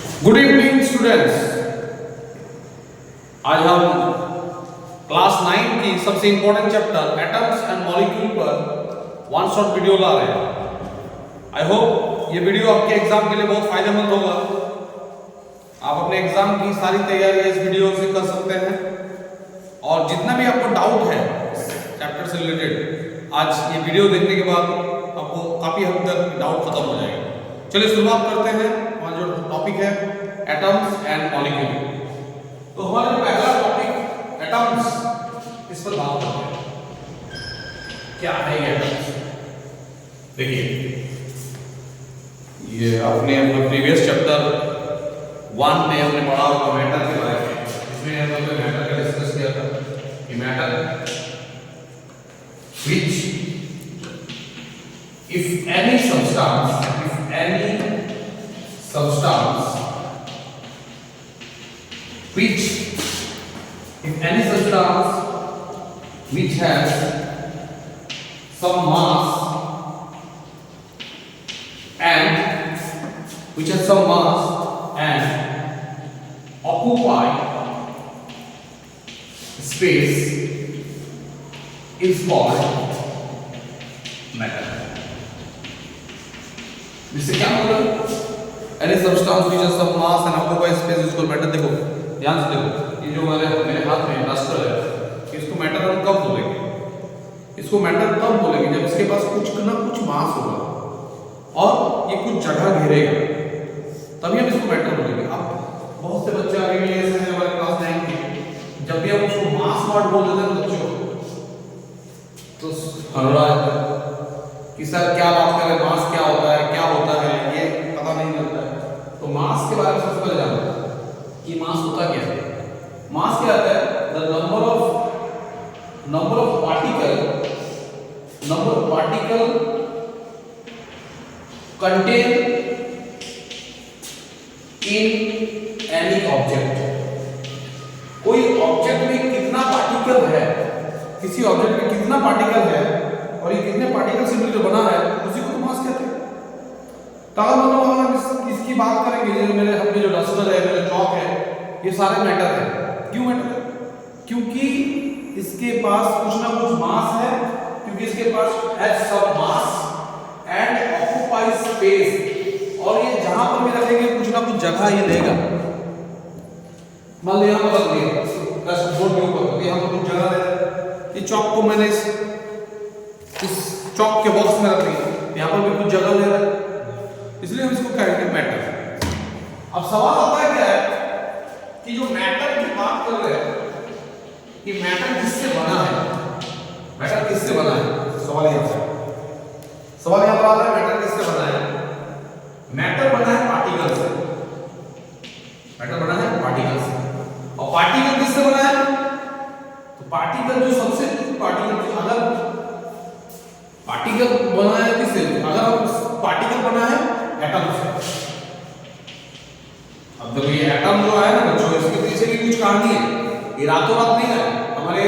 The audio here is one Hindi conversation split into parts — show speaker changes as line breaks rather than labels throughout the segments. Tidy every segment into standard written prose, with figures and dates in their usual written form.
Good evening students. आज हम क्लास 9 की सबसे important chapter atoms and molecule पर वन शॉट वीडियो ला रहे हैं। आई होप ये वीडियो आपके एग्जाम के लिए बहुत फायदेमंद होगा। आप अपने एग्जाम की सारी तैयारी इस वीडियो से कर सकते हैं और जितना भी आपको डाउट है चैप्टर से रिलेटेड आज ये वीडियो देखने के बाद आपको काफी हद तक डाउट खत्म हो जाएगा। चलिए शुरुआत करते हैं। हमारा जो टॉपिक है एटम्स एंड मॉलिक्यूल। तो हमारा जो पहला टॉपिक एटम्स, इस पर बात करते हैं। क्या है ये एटम्स? देखिए, ये आपने अपना प्रीवियस चैप्टर 1 में हमने पढ़ा होगा मैटर के बारे में। इसमें हम लोग मैटर का डिस्कस किया था कि matter which if any substance which has some mass and occupy space is called matter। इससे क्या मतलब? Any substance which has some mass and occupy space is called matter। देखो ध्यान से देखो, ये जो मेरे हाथ में डस्टर है, इसको मैटर हम कब बोलेंगे? इसको मैटर तब बोलेंगे जब इसके पास कुछ ना कुछ मास होगा और ये कुछ जगह घेरेगा, तभी हम इसको मैटर बोलेंगे। अब बहुत से बच्चे आगे भी ऐसे हैं हमारे क्लास 9 के, जब भी हम उसको मास वर्ड बोल देते हैं बच्चों तो हर रहा है कि सर क्या बात कर रहे हैं, मास क्या होता है, क्या होता है, ये पता नहीं लगता है। तो मास के बारे में सबसे पहले जानते हैं कि मास होता क्या है। मास क्या होता है? The number of particle contained in any object। कोई ऑब्जेक्ट में कितना पार्टिकल है, किसी ऑब्जेक्ट में कितना पार्टिकल है और ये कितने पार्टिकल से मिलकर बना है, उसी को तो मास कहते हैं। तो अगर हम इसकी बात करेंगे, जो मेरे हमने जो डस्टर है, मेरा चॉक है, ये सारे मैटर है। क्यों मैटर है? क्योंकि इसके पास कुछ ना कुछ मास है, क्योंकि इसके पास has some mass and occupy space, और ये जहां पर भी रखेंगे कुछ ना कुछ जगह ये लेगा। मान लो यहां पर रख दिया डस्ट बोर्ड के ऊपर, यहां पर कुछ जगह ले रहा है। ये चॉक को मैंने इस चॉक के बॉक्स में रख दिया, यहां पर भी कुछ जगह ले रहा है, इसलिए हम इसको कहेंगे मैटर। अब सवाल आता है क्या है कि जो मैटर की बात कर रहे हैं कि मैटर किससे बना है, मैटर किससे बना है? सवाल यहां पर आता है मैटर किससे बना है? मैटर बना है पार्टिकल से। मैटर बना है पार्टिकल से। और पार्टिकल किससे बना है? तो पार्टिकल जो सबसे अगर पार्टिकल बना है किससे? अगर पार्टिकल बना है एटम से। अब देखो ये एटम जो है ना बच्चों, इसके पीछे भी कुछ कहानी है, ये रातों रात नहीं है। हमारे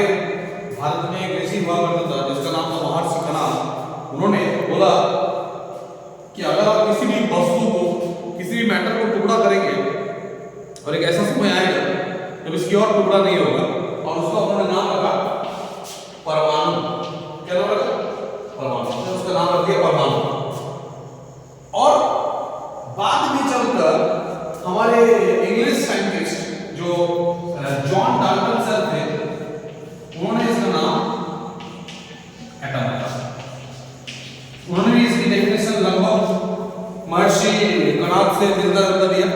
भारत में एक ऋषि हुआ करता था जिसका नाम था महर्षि कणाद। उन्होंने बोला कि अगर आप किसी भी वस्तु को, किसी भी मैटर को टुकड़ा करेंगे और एक ऐसा समय आएगा जब इसकी और टुकड़ा नहीं होगा, और उसका उन्होंने नाम रखा परमाणु। क्या नाम रखा? परमाणु। उसका नाम रख दिया परमाणु। और बाद में चलकर हमारे इंग्लिश साइंटिस्ट जो जॉन डाल्टन सर थे, उन्होंने इसका नाम एटम रखा। उन्होंने भी इसकी डेफिनेशन लगभग महर्षि कणाद से मिलता जुलता दिया।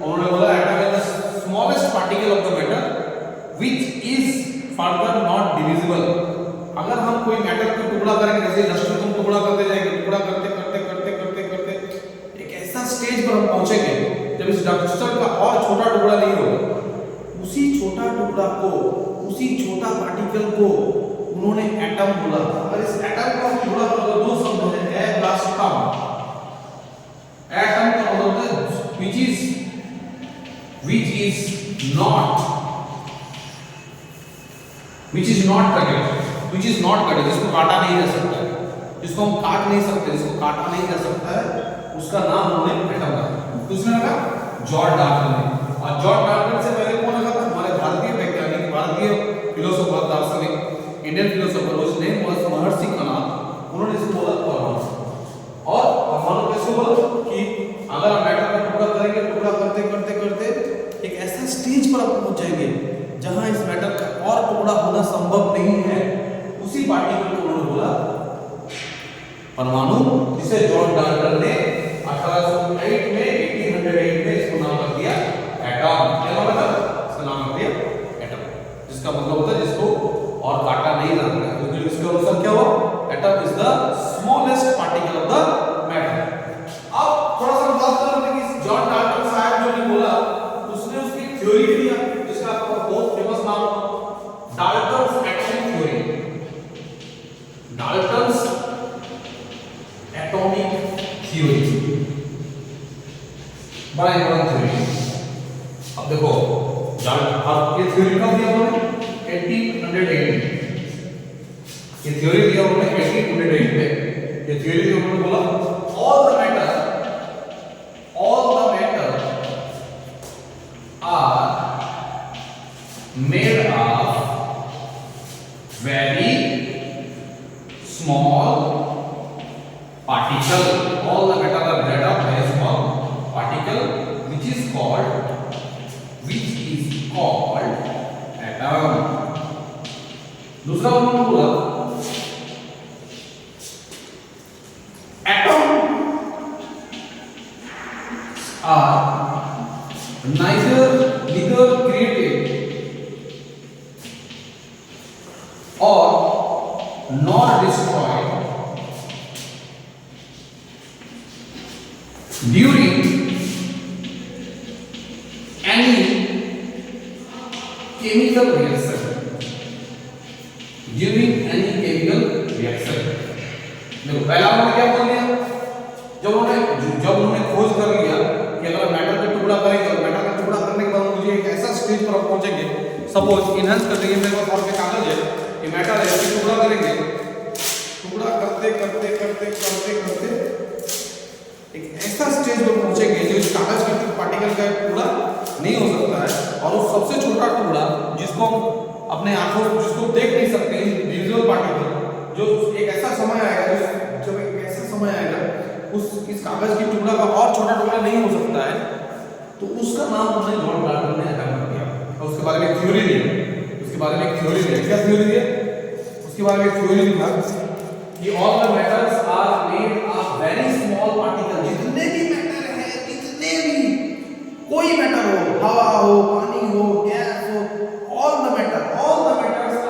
उन्होंने बोला atom is the smallest particle of the matter which is further not divisible. अगर हम कोई मैटर को टुकड़ा करेंगे, जैसे डस्टर को टुकड़ा करते जाएंगे, टुकड़ा करते करते करते करते करते एक ऐसा स्टेज पर हम पहुंचेंगे जब इस डस्टर का और छोटा टुकड़ा नहीं होगा। उसी छोटा टुकड़ा को, उसी छोटा पार्टिकल को उन्होंने एटम बोला। अगर इस एटम का टुकड़ा तो दो शब्द है, ए प्लस टम। एटम का मतलब है which is not कटेड, जिसको काटा नहीं जा सकता है, जिसको हम काट नहीं सकते, जिसको काटा नहीं जा सकता है, उसका नाम उन्होंने एटम रखा। किसने रखा? जॉर्ज डाल्टन ने। और जॉर्ज डाल्टन से पहले कौन आया था? हमारे भारतीय वैज्ञानिक, भारतीय फिलोसोफर, दार्शनिक, इंडियन फिलोसोफर, उसने महर्षि कणाद, उन्होंने इसे बोला परमाणु। और परमाणु कैसे बोला कि अगर हम मैटर का टुकड़ा करेंगे, टुकड़ा करते करते करते एक ऐसा स्टेज पर आप पहुंच जाएंगे जहां इस मैटर का और टुकड़ा होना संभव नहीं है, उसी पार्टिकल को उन्होंने बोला परमाणु, जिसे जॉन डाल्टन ने 1808 में 1808 में इसको नाम रख दिया एटम। क्या नाम रखा? इसका नाम रख दिया एटम, जिसका मतलब होता है जिसको और काटा नहीं जाता है, क्योंकि इसका अनुसार क्या हुआ? Atom is the smallest particle of the matter. अब थोड़ा सा बात करते हैं कि जॉन डाल्टन साहब जो ने बोला, उसने उसकी थ्योरी दिया, जिसका आपको बहुत फेमस नाम Dalton's atomic theory, Dalton's atomic theory, बड़ा इंपॉर्टेंट थ्योरी। अब देखो डाल्टन ये थ्योरी कब दिया उन्होंने? 1808 में। ये थ्योरी दिया उन्होंने 1808 में। ये थ्योरी में उन्होंने बोला all the matter are made of very small particle. All the matter are made of very small particle, which is called atom. दूसरा उन्होंने बोला are neither created or nor destroyed during any chemical reaction. देखो पहला उन्होंने क्या बोल दिया? जब उन्होंने खोज कर लिया कि अगर मैटर का टुकड़ा करेंगे और मैटर का टुकड़ा करने के बाद मुझे एक ऐसा स्टेज पर आप पहुंचेंगे, सपोज इनहेंस कर देंगे, मेरे पास और पे कागज है, ये मैटर है, इसको टुकड़ा करेंगे, टुकड़ा करते करते करते करते करते एक ऐसा स्टेज पर पहुंचेंगे जो इस कागज के पार्टिकल का टुकड़ा नहीं हो सकता है, और वो सबसे छोटा टुकड़ा जिसको हम अपने आंखों जिसको देख नहीं सकते, विजुअल पार्टिकल, जो एक ऐसा समय आएगा, जब एक ऐसा समय आएगा इस कागज की टुकड़ा का और छोटा टुकड़ा नहीं हो सकता है, तो उसका नाम हमने जॉन डाल्टन ने एटम कर दिया। और उसके बारे में एक थ्योरी दी, उसके बारे में एक थ्योरी दी। क्या थ्योरी दी? उसके बारे में एक थ्योरी लिखा कि all the matters are made of very small particle. जितने भी मैटर है, जितने भी कोई मैटर हो, हवा हो, पानी हो, गैस हो, all the matters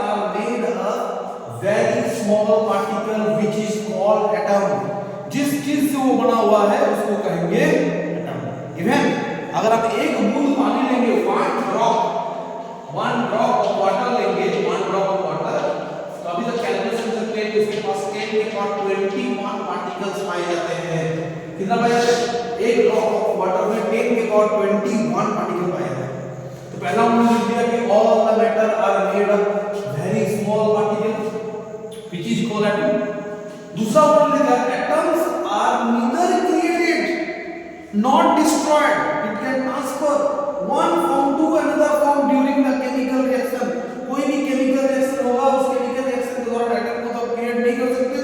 are made of very small particle which is called atom. जिस चीज से वो बना हुआ है उसको कहेंगे एटम। इवन अगर आप एक बूंद पानी लेंगे, वन ड्रॉप ऑफ वाटर लेंगे, तो अभी तक कैलकुलेशन करते हैं कि उसके पास 10 के पावर 21 पार्टिकल्स पाए जाते हैं। कितना पाए जाते हैं? एक ड्रॉप ऑफ वाटर में 10 के पावर 21 पार्टिकल पाए जाते हैं। तो पहला उन्होंने लिख दिया कि all the matter are made of very small particle which is called atom. दूसरा उन्होंने लिखा atoms are neither created not destroyed, it can transfer one form to another form during the chemical reaction. कोई भी केमिकल रिएक्शन होगा, उस केमिकल रिएक्शन के दौरान एटम को तो क्रिएट नहीं कर सकते,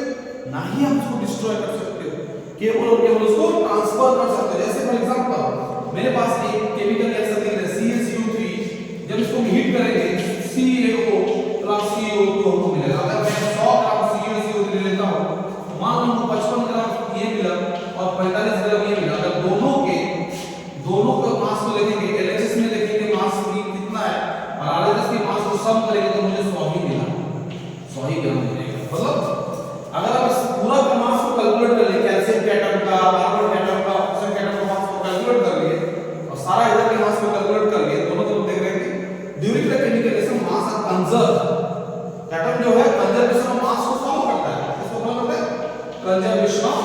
ना ही आप उसको डिस्ट्रॉय कर सकते हो, केवल उसको ट्रांसफर कर सकते हो। जैसे फॉर एग्जांपल मेरे पास एक केमिकल रिएक्शन है CaCO3, जब इसको हीट करेंगे CaO प्लस CO2 हमको मिलेगा। अगर मैं 100 ग्राम CaCO3 लेता हूं, मान लो 55 ग्राम ये मिला और 45 ग्राम ये मिला, अगर दोनों का मास को देखेंगे, LHS में देखेंगे मास कितना है और RHS के मास को सम करेंगे तो मुझे 100 ही मिला, 100 ही ग्राम मिलेगा। मतलब अगर आप इस पूरा का मास को कैलकुलेट कर ले, कैल्शियम के एटम का, कार्बन के एटम का, ऑक्सीजन के एटम का मास को कैलकुलेट कर लिए और सारा इधर के मास को कैलकुलेट कर लिए, दोनों तरफ देख रहे हैं during the chemical reaction mass are conserve. Atom जो है कंजर्वेशन ऑफ मास को फॉलो करता है, इसको फॉलो करता है conservation of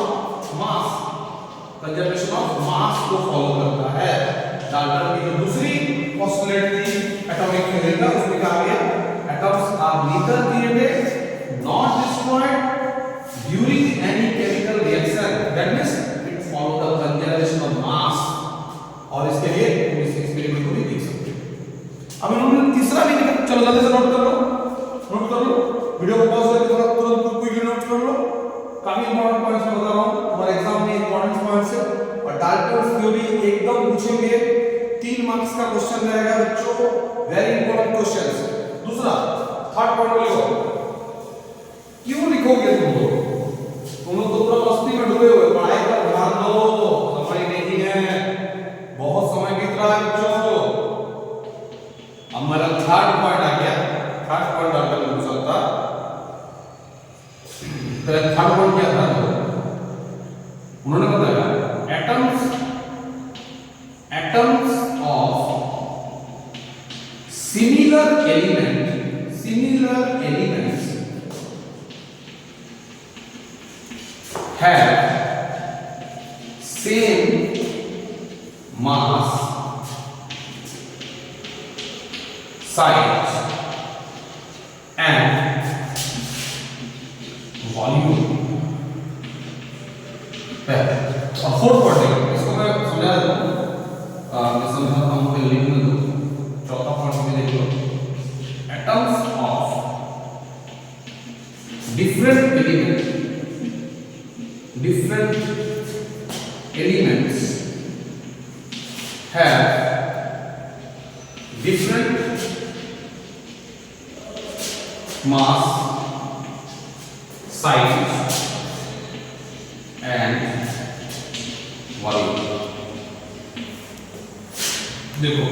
mass, conservation of मास को फॉलो करता है। डाल्टन की जो दूसरी पोस्टुलेट थी एटॉमिक थ्योरी का, उसमें कहा गया atoms are neither created not destroyed during any chemical reaction, that means it follow the conservation of mass. और इसके लिए अब इन्होंने तीसरा भी निकाला, चलो जल्दी से नोट कर लो, वीडियो को पॉज करके थोड़ा तुरंत क्विक नोट कर लो। काफी इंपॉर्टेंट पॉइंट्स मैं बता रहा हूं, हमारे एग्जाम में इंपॉर्टेंट पॉइंट्स है और डाल्टन्स थ्योरी एकदम पूछेंगे, 3 मार्क्स का क्वेश्चन रहेगा बच्चों, वेरी इंपॉर्टेंट क्वेश्चंस। दूसरा थर्ड पॉइंट लिखो, क्यों लिखोगे तुम लोग तो पूरा मस्ती में डूबे हुए, पढ़ाई पर ध्यान दो, समय नहीं है, बहुत समय बीत रहा है बच्चों। अब मेरा थर्ड पॉइंट आ गया, थर्ड पॉइंट आपका पूछ सकता, तो थर्ड पॉइंट क्या था, उन्होंने बताया atoms of similar elements have same mass, size and volume है। और फोर्थ पॉइंट इसको मैं समझा देता हूँ, मैं समझाता हूँ, मुझे लिखने दो। चौथा पॉइंट में देख लो, atoms of different elements have different mass, size and volume। देखो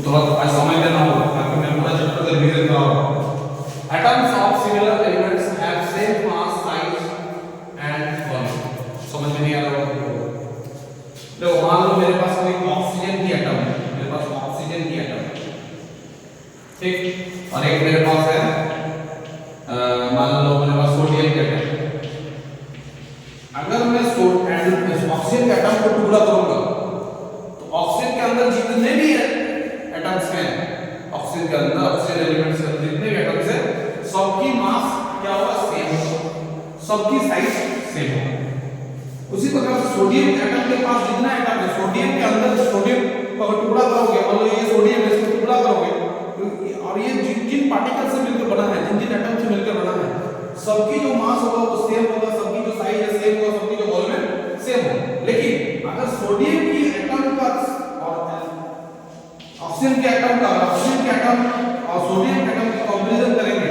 थोड़ा समय देना होगा ताकि मैं पूरा चैप्टर का revision कराऊं। Atoms of similar elements have same mass, size and volume। समझ में नहीं आ रहा होगा? देखो मान लो मेरे पास कोई ऑक्सीजन की एटम है, मेरे पास ऑक्सीजन की एटम है, ठीक, और एक मेरे पास है मान लो मेरे पास सोडियम की एटम है। अगर मैं ऑक्सीजन के एटम को टुकड़ा करूंगा तो ऑक्सीजन के अंदर जितने भी एटम्स हैं, ऑक्सीजन के अंदर ऑक्सीजन एलिमेंट्स के अंदर जितने भी एटम्स हैं, सबकी मास क्या होगा, सेम होगा, सबकी साइज सेम होगा। उसी प्रकार से सोडियम एटम के पास जितना एटम है, सोडियम के अंदर सोडियम को अगर टुकड़ा करोगे, मान लो ये सोडियम है, इसको टुकड़ा करोगे और ये जिन पार्टिकल से मिलकर बना है, जिन एटम से मिलकर बना है, सबकी जो मास होगा वो सेम होगा, सबकी जो साइज है सेम होगा, सबकी जो वॉल्यूम है सेम होगा। लेकिन अगर सोडियम की एटम का और ऑक्सीजन के एटम का, ऑक्सीजन के एटम और सोडियम के एटम की कंपैरिजन करेंगे,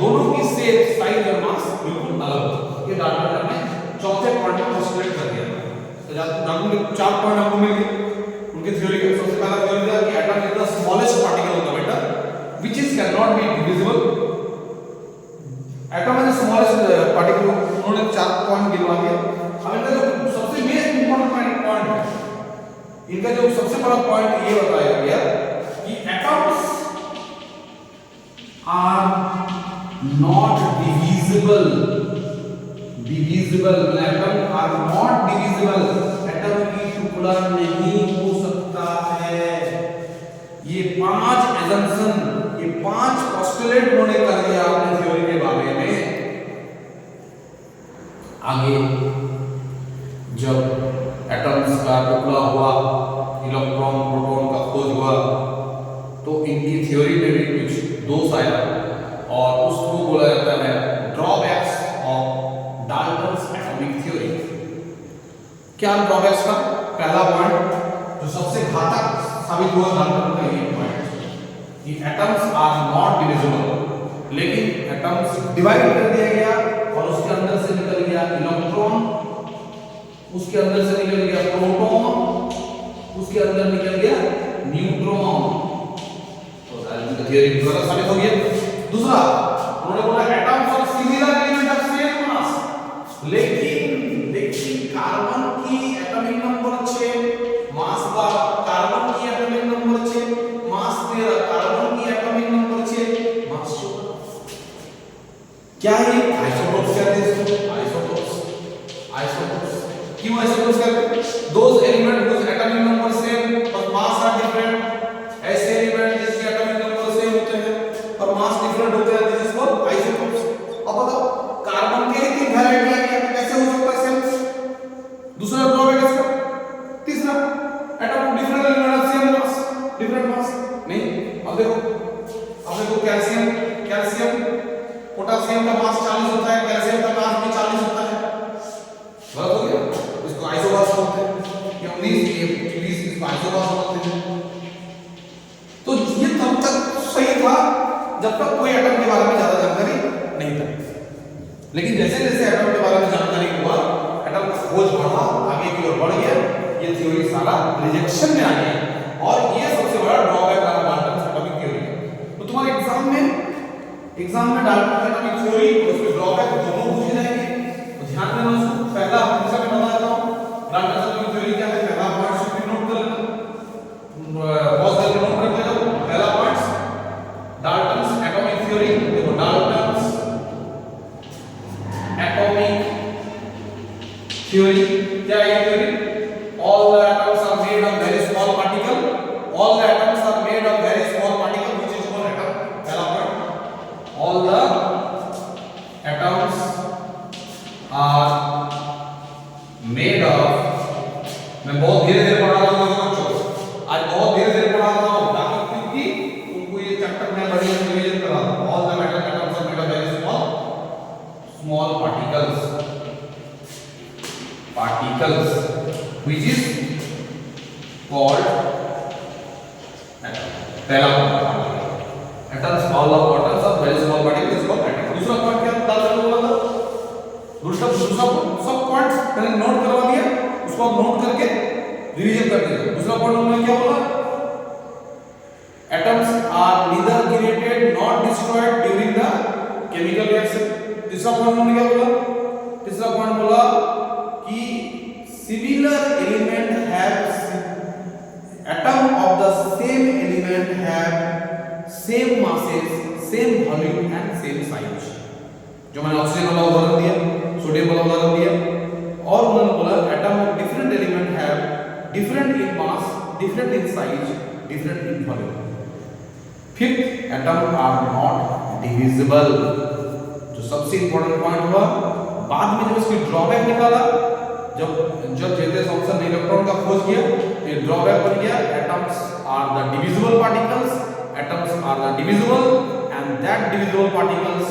दोनों की सेम साइज और मास बिल्कुल अलग होगा। ये डाल्टन ने चौथे पॉइंट में पोस्टुलेट कर दिया। तो डाल्टन के 4 पॉइंट आपको मिल गए उनके थ्योरी के। सबसे पहला थ्योरी था कि atom is the smallest particle होता है बेटा, which is can not be divisible. Atom is the smallest particle, उन्होंने 4 पॉइंट गिनवा दिया। अब इनका जो सबसे मेन इंपॉर्टेंट पॉइंट है, इनका जो सबसे बड़ा पॉइंट ये बताया गया कि atoms are not divisible. Atom are not divisible, atom की टुकड़ा नहीं हो सकता है। ये 5 एजम्पशन, ये 5 पोस्टुलेट उन्होंने कर दिया अपने थ्योरी के बारे में। आगे जब एटम्स का टुकड़ा हुआ, इलेक्ट्रॉन प्रोटॉन का खोज हुआ, तो इनकी थ्योरी में भी कुछ दोष आया और उसको बोला जाता है drawbacks of Dalton's atomic theory. क्या ड्रॉबैक्स का पहला पॉइंट जो सबसे घातक साबित हुआ डाल्टन का ये पॉइंट कि एटम्स आर नॉट डिविजिबल। लेकिन एटम्स डिवाइड कर दिया गया और उसके अंदर से निकल गया इलेक्ट्रॉन, उसके अंदर से निकल गया प्रोटॉन, उसके अंदर निकल गया न्यूट्रॉन। तो डाल्टन का थ्योरी गलत साबित हो गया। दूसरा उन्होंने बोला atoms of similar element of same mass, लेकिन कार्बन की एटॉमिक नंबर 6, मास 12, कार्बन की एटॉमिक नंबर 6, मास 13, कार्बन की एटॉमिक नंबर 6, मास 14। क्या है आइसोटोप्स कहते हैं इसको, आइसोटोप्स। क्यों आइसोटोप्स कहते हैं? Those element whose atomic number same but mass are different। ऐसे एलिमेंट जिसके एटॉमिक नंबर सेम होते हैं और मास डिफरेंट होते हैं, दिस इज कॉल्ड आइसोटोप्स। अब बताओ कार्बन के 3 वैलेंट है, कैसे हो सकता है सेम? दूसरा ड्रॉबैक है इसका। तीसरा atom different element same mass, different mass नहीं। अब अब देखो कैल्शियम पोटासियम का मास 40 होता है, कैल्शियम का मास भी 40 होता है। गलत हो गया, इसको आइसोबार्स बोलते हैं। ये 19 इसको आइसोबार्स बोलते हैं। तो ये तब तक सही था जब तक कोई एटम के बारे में ज्यादा जानकारी नहीं था, लेकिन जैसे जैसे एटम के बारे में जानकारी हुआ, एटम का खोज बढ़ा, आगे की ओर बढ़ गया, ये थ्योरी सारा रिजेक्शन में आ गया। और ये सबसे बड़ा ड्रॉबैक रहा डाल्टन एटॉमिक थ्योरी। तो तुम्हारे एग्जाम में डाल्टन एटॉमिक थ्योरी और उसके ड्रॉबैक दोनों पूछे जाएंगे, तो ध्यान देना उसको। पहला हिस्सा में बता देता हूं डाल्टन एटॉमिक थ्योरी क्या है। पहला पार्ट सिर्फ नोट कर लेना, बहुत जल्दी नोट कर लेना। पहला पार्ट डाल्टन एटॉमिक थ्योरी। देखो डाल्टन एटॉमिक थ्योरी क्या है? Theory all the atoms are made of very small particle, all the atoms are made of very small particle, which is called atom. पहला point, all the atoms are made of, मैं बहुत धीरे धीरे पढ़ा रहा हूँ बच्चों, आज बहुत धीरे धीरे पढ़ा रहा हूँ ताकि क्योंकि तुमको ये चैप्टर में बढ़िया रिवीजन करा रहा हूँ। all the atoms are made of very small particles which is called atom. पहला point atoms, all of atoms are very small particles is called atom. दूसरा पॉइंट क्या था बोला था? दूसरा सब पॉइंट्स मैंने नोट करवा दिया, उसको आप नोट करके रिवीजन कर दीजिए। दूसरा पॉइंट उन्होंने क्या बोला? atoms are neither created nor destroyed during the chemical reaction. तीसरा पॉइंट उन्होंने क्या बोला? तीसरा पॉइंट बोला कि similar element have atom of the same element have same masses, same volume and same size. जो मैंने ऑक्सीजन वाला उदाहरण दिया, सोडियम वाला उदाहरण दिया, और उन्होंने बोला atom of different element have different in mass, different in size, different in volume. Fifth, atom are not divisible. जो सबसे इंपॉर्टेंट पॉइंट हुआ, बाद में जब इसकी ड्रॉबैक निकाला, जब जेते थॉमसन ने इलेक्ट्रॉन का खोज किया, तो ये ड्रॉबैक बन गया, atoms are the divisible particles, atoms are the divisible and that divisible particles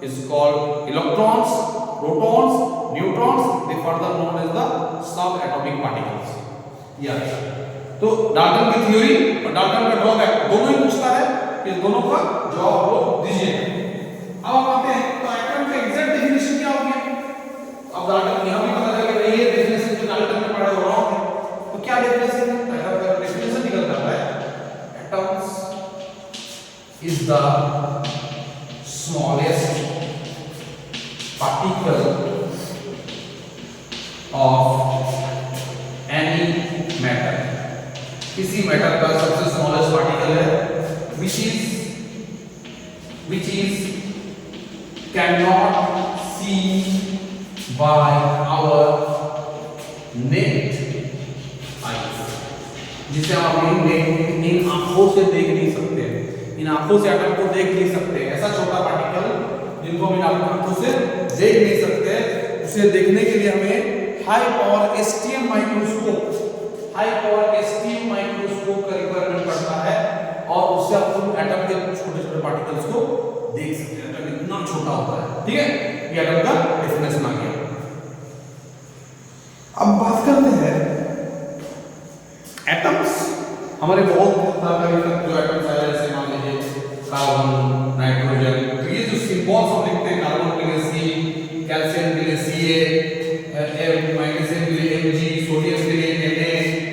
is called electrons, protons, neutrons, they further known as the subatomic particles. Yeah. तो डाल्टन की थ्योरी और डाल्टन का ड्रॉबैक दोनों ही पूछता है, ये दोनों का जवाब आप लोग दीजिए। अब हम आते हैं तो एटम का एग्जैक्ट डेफिनेशन क्या हो गया? अब डाल्टन यहां भी पता चला कि ये डेफिनेशन जो डाल्टन ने पढ़ा वो रॉन्ग है। तो क्या डेफिनेशन है? एटम का डेफिनेशन निकलता है atoms is the smallest particle of any matter. किसी मैटर का सबसे स्मॉलेस्ट पार्टिकल है which is cannot see by our naked eyes, जिसे हम इन आंखों से देख नहीं सकते, इन आंखों से एटम को देख नहीं सकते। ऐसा छोटा पार्टिकल जिनको हम इन आंखों से देख नहीं सकते, उसे देखने के लिए हमें हाई पावर एसटीएम माइक्रोस्कोप का रिक्वायरमेंट पड़ता है, और उससे आप एटम के छोटे छोटे पार्टिकल्स को देख सकते हैं। एटम इतना छोटा होता है। ठीक है, ये एटम का डेफिनेशन आ गया। अब बात करते हैं एटम्स। हमारे बहुत तरह के जो एटम्स है, जैसे मान लीजिए कार्बन, नाइट्रोजन, तो ये जो सिंबल्स हम लिखते हैं, कार्बन के लिए C, कैल्शियम के लिए Ca, मैग्नीशियम के लिए Mg, सोडियम के लिए Na,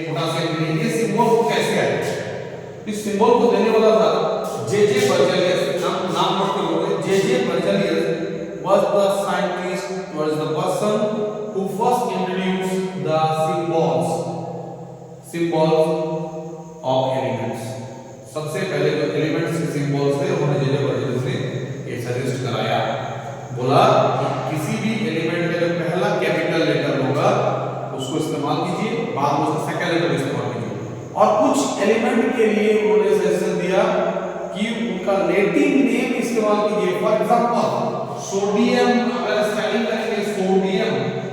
पोटासियम के लिए, ये सिंबल कैसे आए? इस सिंबल को देने वाला था J.J. बर्जेलियस। नाम नोट कर लो, J.J. Berzelius was the scientist, was the person who first introduced the symbols of elements। सबसे पहले जो एलिमेंट्स के सिंबल्स थे उन्होंने J.J. बर्जेलियस ने ये सजेस्ट कराया। बोला किसी भी एलिमेंट का जो पहला कैपिटल लेटर होगा उसको इस्तेमाल कीजिए, बाद में उसका सेकंड लेटर इस्तेमाल कीजिए। और कुछ एलिमेंट के लिए उन्होंने सजेशन दिया कि उनका लैटिन नेम इस्तेमाल कीजिए। फॉर एग्जांपल सोडियम, अगर स्पेलिंग करेंगे सोडियम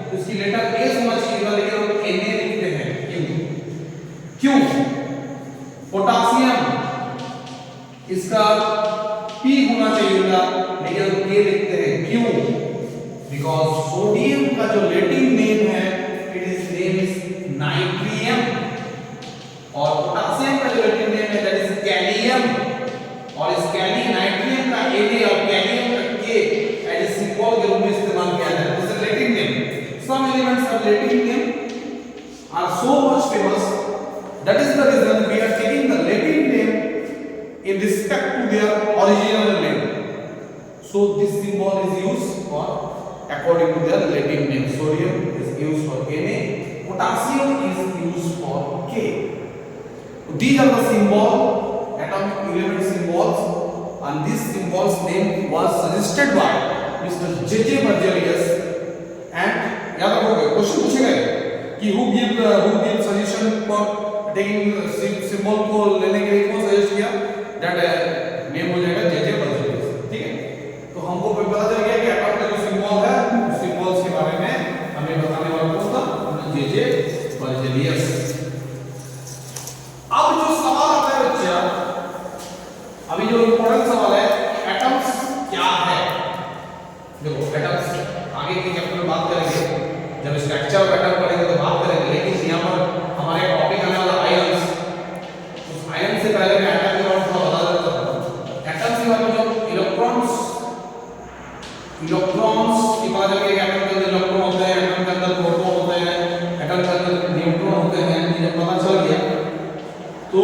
तो इसकी लेटर ए होना चाहिए, लेकिन हम Na लिखते हैं। क्यों? पोटासियम इसका P होना चाहिए था, लेकिन हम K लिखते हैं। क्यों? बिकॉज सोडियम का जो लैटिन नेम है नेम इज नाइट्रियम, और पोटेशियम का जो लैटिन नेम है दैट इज कैलियम, और इस नाइट्रियम का Na और कैलियम का K एज ए सिंबल के रूप में इस्तेमाल किया जाता है। This is Latin name. Some elements of Latin name are so much famous, that is the reason we are taking the Latin name in respect to their original name. So this symbol is used for according to their Latin name. Sodium is used for Na, potassium is used for K. These are the symbol, atomic element symbols, and this symbol's name was suggested by Mr. J.J. Berzelius. And याद रखोगे क्वेश्चन पूछे गए कि who give suggestion for taking symbol को लेने के लिए कौन सजेस्ट किया? दैट नेम हो जाएगा J.J. Berzelius। ठीक है, तो हमको पता चल गया कि एटॉम का जो सिंबल है उस सिंबल्स के बारे में हमें बताने वाला कौन था? J.J. Berzelius। अब जो सवाल आता है बच्चा, अभी जो इंपॉर्टेंट सवाल है, एटम्स क्या है? देखो एटम्स आगे के चैप्टर में बात करेंगे, जब स्ट्रक्चर ऑफ एटम पढ़ेंगे तो बात करेंगे, लेकिन यहाँ पर हमारे टॉपिक आने वाला आयंस। उस आयन से पहले मैं एटम के बारे में थोड़ा बता देता हूँ। एटम के बारे में जो इलेक्ट्रॉन्स की बात है कि एटम के अंदर इलेक्ट्रॉन होते हैं, एटम के अंदर प्रोटॉन होते हैं, एटम के अंदर न्यूट्रॉन होते हैं, ये पता चल गया। तो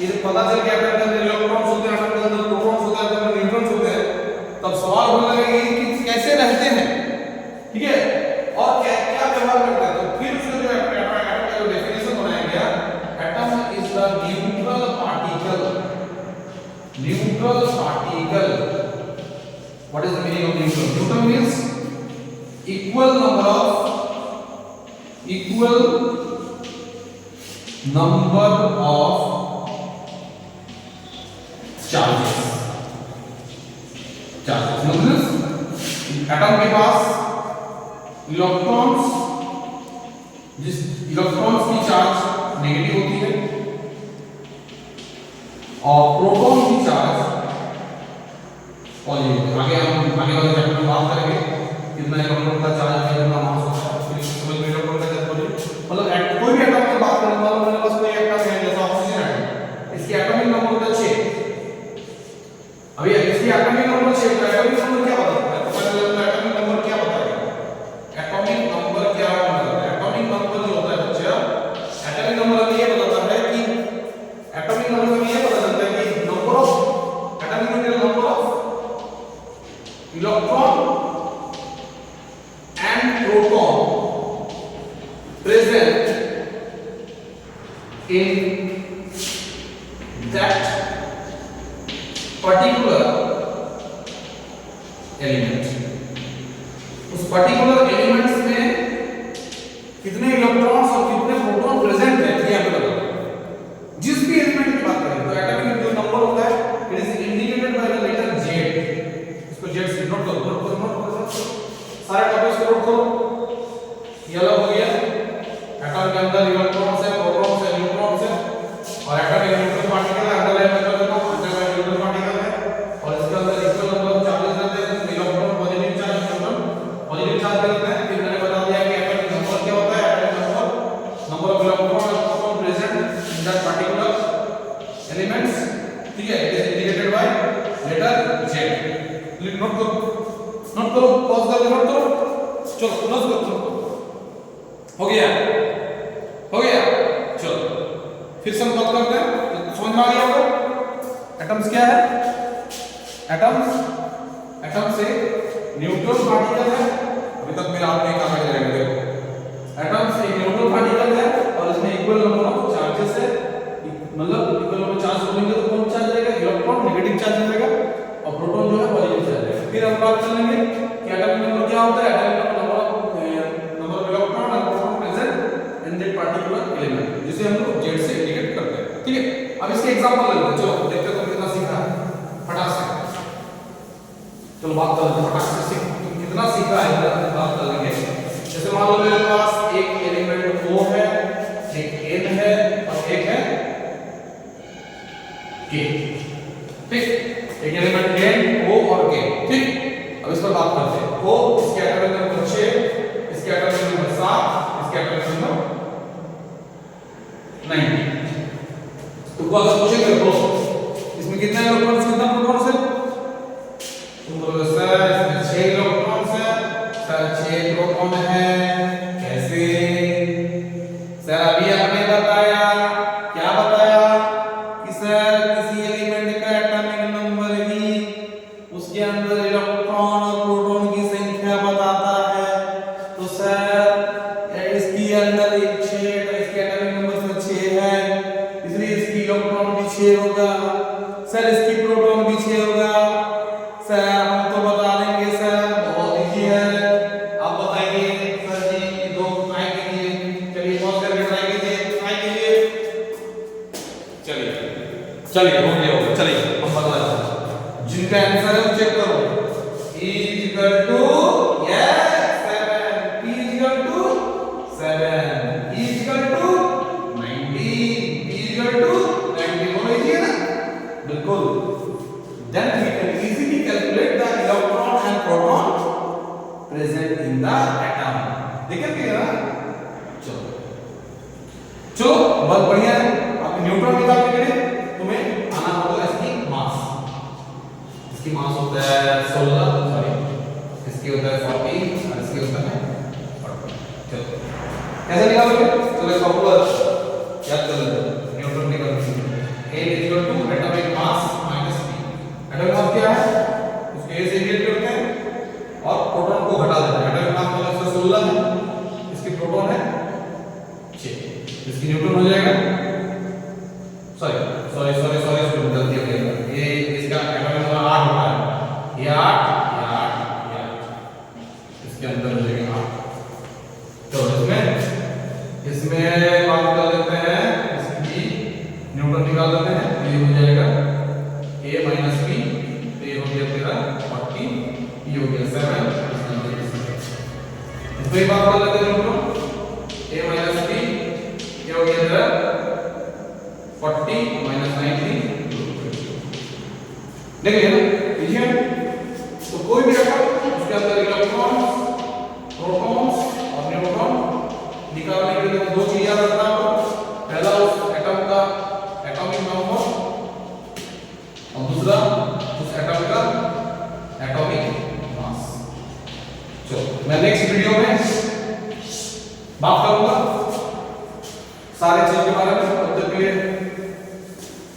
ये पता चल गया एटम के अंदर इलेक्ट्रॉन्स होते हैं, एटम के अंदर प्रोटॉन्स होते हैं, एटम में न्यूट्रॉन्स होते हैं। तब सवाल होने लगेगा कि कैसे रहते हैं, ठीक है, और क्या क्या व्यवहार करते हैं। तो फिर उसका जो एटम का जो डेफिनेशन बनाया गया, atom is the neutral particle. Neutral particle, what is the meaning of neutral? Neutral means equal number of charges. मतलब एटम के पास इलेक्ट्रॉन्स, जिस इलेक्ट्रॉन्स की चार्ज नेगेटिव होती है और प्रोटॉन की चार्ज पॉजिटिव। आगे वाले चैप्टर में बात करेंगे कितना इलेक्ट्रॉन का चार्ज है, कितना मास होता है, फिर समझ में इलेक्ट्रॉन का चार्ज पॉजिटिव। मतलब कोई भी एटम की बात करने वाला, मेरे पास कोई एटम है जैसा ऑक्सीजन है, इसकी एटॉमिक नंबर होता है 6। अभी इसकी एटॉमिक नंबर 6, तो एटॉमिक नंबर क्या बताता है? तो पहले एटॉमिक नंबर क्या बताएगा? एटॉमिक नंबर क्या होता है? एटॉमिक नंबर जो होता है बच्चा, एटॉमिक नंबर हमें ये बताता है कि एटॉमिक नंबर हमें ये पता चलता है कि number of number of electron and proton present in that particular element. उस पर्टिकुलर एलिमेंट्स में कितने इलेक्ट्रॉन्स और कितने प्रोटॉन प्रेजेंट है, ये हमें पता है। जिस भी एलिमेंट की बात करें तो एटॉमिक जो नंबर होता है it is indicated by the letter Z। इसको Z से नोट करो, सारे टॉपिक्स को नोट करो। ये अलग हो गया, एटॉम के अंदर इलेक्ट्रॉन्स है, प्रोटॉन्स है, न्यूट्रॉन्स है, और एटॉम एक न्यूट्रल पार्टिकल है, अंदर है न्यूट्रल पार्टिकल है, और इसके अंदर इक्वल नंबर ऑफ चार्जेस रहते हैं। Electron positive charge, neutron positive charge रहते हैं। फिर मैंने बता दिया कि एटॉमिक नंबर क्या होता है? एटॉमिक नंबर ऑफ इलेक्ट्रॉन और proton present in that particular elements, ठीक है, it is indicated by letter Z। Note करो, पॉज करके नोट करो। चलो नोट करो, हो गया। चलो फिर से हम बात करते हैं, समझ में आ गया आपको एटम्स क्या है? एटम से न्यूट्रल पार्टिकल है। अभी तक मेरा आपने कहा है, देखो एटम से न्यूट्रल पार्टिकल है और इसमें इक्वल नंबर ऑफ चार्जेस है। मतलब इक्वल नंबर चार्ज होंगे तो कौन चार्ज रहेगा? इलेक्ट्रॉन नेगेटिव चार्ज रहेगा और प्रोटॉन जो है पॉजिटिव चार्ज रहेगा। फिर हम बात करेंगे कि एटॉमिक नंबर क्या होता है? Atomic number of electron and proton present in that particular element, जिसे हम लोग Z से इंडिकेट करते हैं, ठीक है। अब इसके एग्जांपल लेते हैं, चलो देखते हैं तुम कितना सीखा है फटाक से। चलो बात करते हैं फटाक से कितना सीखा है, बात कर लेंगे। जैसे मान लो मेरे पास एक एलिमेंट O है, एक N है और एक है के, ठीक। एक एलिमेंट N O और K, ठीक। अब इस पर बात करते हैं। O इसके एटॉमिक नंबर 6, इसके एटॉमिक नंबर 7, इसके एटॉमिक नंबर 90। तुमको अगर पूछेंगे तो इसमें कितने इलेक्ट्रॉन्स, कितना प्रोटॉन्स है, तुम बोलोगे सर इसमें 6 इलेक्ट्रॉन्स है। सर 6 प्रोटॉन है, कैसे? सर अभी आपने बताया, क्या बताया कि सर किसी एलिमेंट का एटॉमिक नंबर ही उसके अंदर इलेक्ट्रॉन और प्रोटॉन की संख्या बताता है। तो सर इसके अंदर 6, इसके एटॉमिक नंबर 6 है, इसलिए इसकी इलेक्ट्रॉन भी 6 होगा। सर इसकी प्रोटॉन भी 6 होगा। सर हम तो बता देंगे सर, बहुत इजी है। आप बताइए सर जी, दो ट्राई कीजिए। चलिए पॉज करके ट्राई कीजिए, ट्राई कीजिए। चलिए चलिए हो गया, चलिए हम बता देते हैं। जिनका आंसर है चेक करो। E equal to yes 7, P equal to 7, E equal to 90, P equal to 90। होना चाहिए ना, बिल्कुल। Then we can easily calculate the electron and proton present in the atom। देखिए क्या, चलो चलो बहुत बढ़िया है। अब न्यूट्रॉन निकालने के लिए तुम्हें आना होगा इसकी मास। इसकी मास होता है 16, सॉरी इसकी होता है 40 और इसकी होता है 40। चलो कैसे निकालोगे, चलो फॉर्मूला याद कर लो। न्यूट्रॉन निकालने के लिए A equal to atomic mass minus P। Atomic mass क्या है, उसके A से इंटीग्रेट करते हैं और प्रोटॉन को घटा देते हैं। एटॉमिक मास मतलब 16 है, इसकी प्रोटॉन है 6, इसकी न्यूट्रॉन हो जाएगा, सॉरी सॉरी सॉरी सॉरी गलती हो गई। ये इसका एटॉमिक नंबर 8 होता है, ये 8, ये 8, ये 8, इसके अंदर हो जाएगा 8। तो इसमें बात कर लेते हैं, इसकी न्यूट्रॉन निकाल लेते हैं। ये हो जाएगा A माइनस P, तो ये हो गया तेरा 40, ये हो गया 7, इसमें बात कर लेते हैं न्यूट्रॉन। A माइनस P ये हो गया तेरा 40 माइनस 90, देख लिया ना, इजी है। तो कोई भी एटम उसके अंदर इलेक्ट्रॉन्स, प्रोटॉन्स और न्यूट्रॉन निकालने के लिए दो चीज याद रखना हो। पहला उस एटम का एटॉमिक नंबर और दूसरा उस एटम का एटॉमिक मास। चलो मैं नेक्स्ट वीडियो में बात करूंगा सारे चीज के बारे में। तब तक के लिए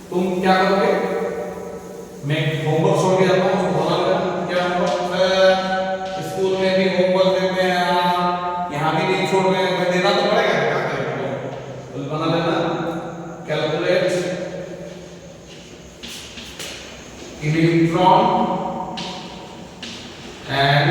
तुम क्या करोगे, मैं होमवर्क छोड़ के जाता हूँ, बना लेना क्या होमवर्क। स्कूल में भी होमवर्क देते हैं, यहाँ भी नहीं छोड़ रहे हैं, देना तो पड़ेगा, क्या करेंगे। तो बना लेना, कैलकुलेट इलेक्ट्रॉन एंड